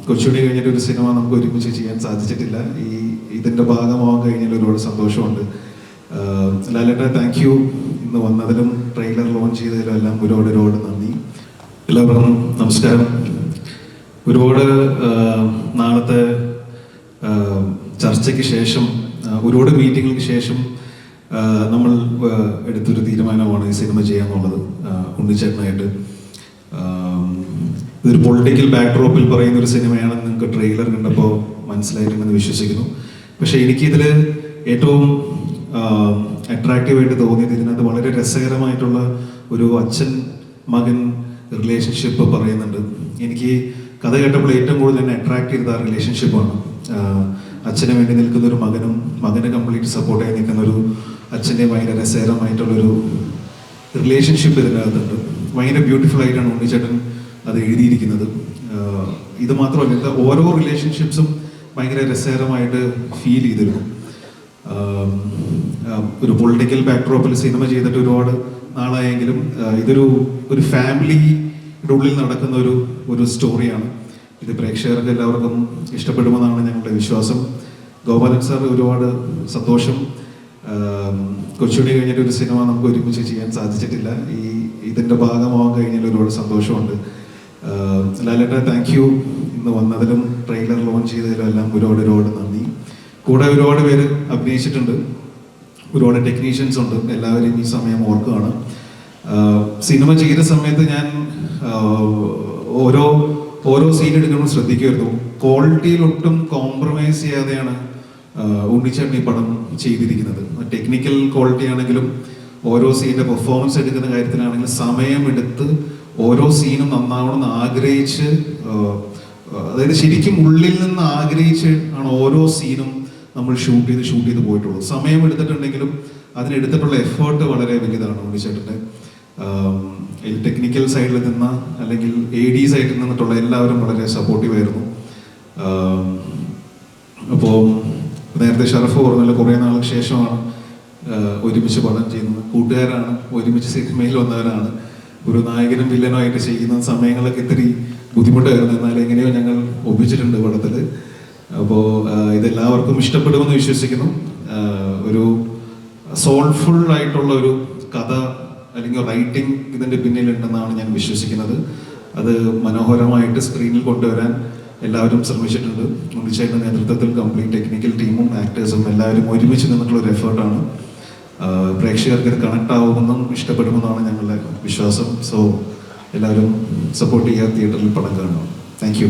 കൊച്ചുടി കഴിഞ്ഞിട്ട് ഒരു സിനിമ നമുക്ക് ഒരുമിച്ച് ചെയ്യാൻ സാധിച്ചിട്ടില്ല. ഇതിൻ്റെ ഭാഗമാവാൻ കഴിഞ്ഞാൽ ഒരുപാട് സന്തോഷമുണ്ട്. ലാലേട്ട, താങ്ക് യു. ഇന്ന് വന്നതിലും ട്രെയിലർ ലോഞ്ച് ചെയ്തതിലും എല്ലാം ഒരുപാട് നന്ദി. എല്ലാവർക്കും നമസ്കാരം. ഒരുപാട് നാളത്തെ ചർച്ചയ്ക്ക് ശേഷം, ഒരുപാട് മീറ്റിങ്ങുകൾക്ക് ശേഷം നമ്മൾ എടുത്തൊരു തീരുമാനമാണ് ഈ സിനിമ ചെയ്യാന്നുള്ളത്. ഉണ്ണിച്ചേട്ടനായിട്ട് ഇതൊരു പൊളിറ്റിക്കൽ ബാക്ക്ഡ്രോപ്പിൽ പറയുന്ന ഒരു സിനിമയാണെന്ന് നിങ്ങൾക്ക് ട്രെയിലർ കണ്ടപ്പോൾ മനസ്സിലായിട്ടുണ്ടെന്ന് വിശ്വസിക്കുന്നു. പക്ഷേ എനിക്കിതിൽ ഏറ്റവും അട്രാക്റ്റീവായിട്ട് തോന്നിയത് ഇതിനകത്ത് വളരെ രസകരമായിട്ടുള്ള ഒരു അച്ഛൻ മകൻ റിലേഷൻഷിപ്പ് പറയുന്നുണ്ട്. എനിക്ക് കഥ കേട്ടപ്പോൾ ഏറ്റവും കൂടുതൽ എന്നെ അട്രാക്ട് ചെയ്ത ആ റിലേഷൻഷിപ്പാണ്. അച്ഛന് വേണ്ടി നിൽക്കുന്ന ഒരു മകനും മകന് കംപ്ലീറ്റ് സപ്പോർട്ടായി നിൽക്കുന്ന ഒരു അച്ഛൻ്റെയും ഭയങ്കര രസകരമായിട്ടുള്ളൊരു റിലേഷൻഷിപ്പ് ഇതിനകത്തുണ്ട്. ഭയങ്കര ബ്യൂട്ടിഫുൾ ആയിട്ടാണ് ഉണ്ണിച്ചേട്ടൻ അത് എഴുതിയിരിക്കുന്നത്. ഇത് മാത്രമല്ല, ഓരോ റിലേഷൻഷിപ്സും ഭയങ്കര രസകരമായിട്ട് ഫീൽ ചെയ്തിരുന്നു. ഒരു പൊളിറ്റിക്കൽ ബാക്ക്ഡ്രോപ്പിൽ സിനിമ ചെയ്തിട്ട് ഒരുപാട് നാളായെങ്കിലും ഇതൊരു ഫാമിലിയുടെ ഉള്ളിൽ നടക്കുന്ന ഒരു സ്റ്റോറിയാണ്. ഇത് പ്രേക്ഷകർക്ക് എല്ലാവർക്കും ഇഷ്ടപ്പെടുമെന്നാണ് ഞങ്ങളുടെ വിശ്വാസം. ഗോപാലൻ സാർ, ഒരുപാട് സന്തോഷം. കൊച്ചുടി കഴിഞ്ഞിട്ട് ഒരു സിനിമ നമുക്ക് ഒരുമിച്ച് ചെയ്യാൻ സാധിച്ചിട്ടില്ല. ഇതിൻ്റെ ഭാഗമാവാൻ കഴിഞ്ഞാൽ ഒരുപാട് സന്തോഷമുണ്ട്. ലാലേട്ട, താങ്ക് യു. ഇന്ന് വന്നതിലും ട്രെയിലർ ലോഞ്ച് ചെയ്തതിലും എല്ലാം ഒരുപാട് നന്ദി. കൂടെ ഒരുപാട് പേര് അഭിനയിച്ചിട്ടുണ്ട്, ഒരുപാട് ടെക്നീഷ്യൻസ് ഉണ്ട്. എല്ലാവരും ഈ സമയം ഓർക്കുകയാണ്. സിനിമ ചെയ്ത സമയത്ത് ഞാൻ ഓരോ സീൻ എടുക്കുമ്പോൾ ശ്രദ്ധിക്കുമായിരുന്നു. ക്വാളിറ്റിയിൽ ഒട്ടും കോംപ്രമൈസ് ചെയ്യാതെയാണ് ഉണ്ണിച്ചേട്ടൻ ഈ പടം ചെയ്തിരിക്കുന്നത്. ടെക്നിക്കൽ ക്വാളിറ്റി ആണെങ്കിലും ഓരോ സീനിന്റെ പെർഫോമൻസ് എടുക്കുന്ന കാര്യത്തിലാണെങ്കിലും സമയമെടുത്ത് ഓരോ സീനും നന്നാവണമെന്ന് ആഗ്രഹിച്ച്, അതായത് ശരിക്കും ഉള്ളിൽ നിന്ന് ആഗ്രഹിച്ച് ആണ് ഓരോ സീനും നമ്മൾ ഷൂട്ട് ചെയ്ത് പോയിട്ടുള്ളൂ. സമയം എടുത്തിട്ടുണ്ടെങ്കിലും അതിനെടുത്തിട്ടുള്ള എഫേർട്ട് വളരെ വലുതാണ് ഉണ്ണിച്ചേട്ടൻ്റെ. ടെക്നിക്കൽ സൈഡിൽ നിന്ന് അല്ലെങ്കിൽ AD സൈഡിൽ നിന്നിട്ടുള്ള എല്ലാവരും വളരെ സപ്പോർട്ടീവായിരുന്നു. അപ്പോൾ നേരത്തെ ഷറഫ് പറഞ്ഞല്ലോ, കുറേ നാൾക്ക് ശേഷമാണ് ഒരുമിച്ച് പടം ചെയ്യുന്നത്. കൂട്ടുകാരാണ്, ഒരുമിച്ച് സിനിമയിൽ വന്നവരാണ്. ഒരു നായകനും വില്ലനും ആയിട്ട് ചെയ്യുന്ന സമയങ്ങളൊക്കെ ഇത്തിരി ബുദ്ധിമുട്ടായിരുന്നു. എന്നാൽ എങ്ങനെയോ ഞങ്ങൾ ഒപ്പിച്ചിട്ടുണ്ട് പടത്തിൽ. അപ്പോൾ ഇതെല്ലാവർക്കും ഇഷ്ടപ്പെടുമെന്ന് വിശ്വസിക്കുന്നു. ഒരു സോൾഫുൾ ആയിട്ടുള്ള ഒരു കഥ അല്ലെങ്കിൽ റൈറ്റിംഗ് ഇതിൻ്റെ പിന്നിലുണ്ടെന്നാണ് ഞാൻ വിശ്വസിക്കുന്നത്. അത് മനോഹരമായിട്ട് സ്ക്രീനിൽ കൊണ്ടുവരാൻ എല്ലാവരും ശ്രമിച്ചിട്ടുണ്ട്. ഉണ്ണിച്ചേട്ടൻ്റെ നേതൃത്വത്തിൽ കംപ്ലീറ്റ് ടെക്നിക്കൽ ടീമും ആക്ടേഴ്സും എല്ലാവരും ഒരുമിച്ച് നിന്നിട്ടുള്ള ഒരു എഫേർട്ടാണ്. പ്രേക്ഷകർക്ക് ഇത് കണക്ട് ആവുമെന്നും ഇഷ്ടപ്പെടുമെന്നാണ് ഞങ്ങളുടെ വിശ്വാസം. സോ എല്ലാവരും സപ്പോർട്ട് ചെയ്യുക, തിയേറ്ററിൽ പടം കാണുക. Thank you.